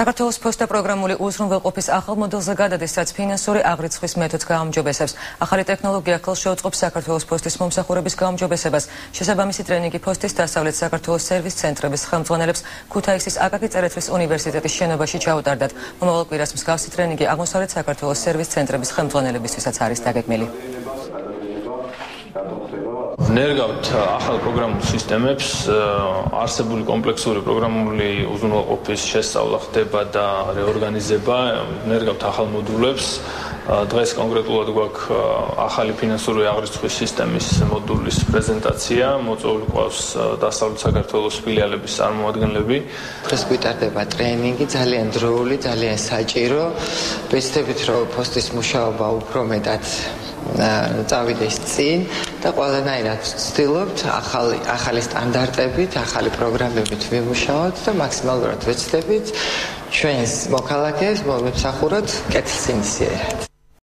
საქართველოს ფოსტა პროგრამული უზრუნველყოფის ახალ მოდელზე გადადის, რაც ფინანსური აღრიცხვის მეთოდს გააუმჯობესებს. ახალი ტექნოლოგია ხელს შეუწყობს საქართველოს ფოსტის მომსახურების გაუმჯობესებას. შესაბამისი ტრენინგი ფოსტის დასავლეთ საქართველოს სერვის ცენტრების ხელმძღვანელებს ქუთაისის აკაკი წერეთლის უნივერსიტეტის შენობაში ჩაუტარდათ. მომავალ კვირას მსგავსი ტრენინგი აღმოსავლეთ საქართველოს სერვის ცენტრების ხელმძღვანელებისთვისაც არის დაგეგმილი. ნერგავთ ახალ პროგრამულ სისტემებს, არსებული კომპლექსური პროგრამული უზრუნველყოფის შესწავლა ხდება და რეორგანიზება, ნერგავთ ახალ მოდულებს. დღეს კონკრეტულად გვაქვს ახალი ფინანსური აღრიცხვის სისტემის მოდულის პრეზენტაცია, მოწვეული ყავს დასავლეთ საქართველოს ფილიალების წარმომადგენლები. დღეს გვიტარდება ტრენინგი, ძალიან დროული, ძალიან საჭირო. ვეცდებით, რომ ფოსტის მუშაობა უფრო მეტად წავიდეს წინ და ყველანაირად ვცდილობთ ახალი სტანდარტებით, ახალი პროგრამებით ვიმუშაოთ და მაქსიმალურად ვეცდებით ჩვენს მოქალაქეს მომსახუროთ კეთილსინდისიერად.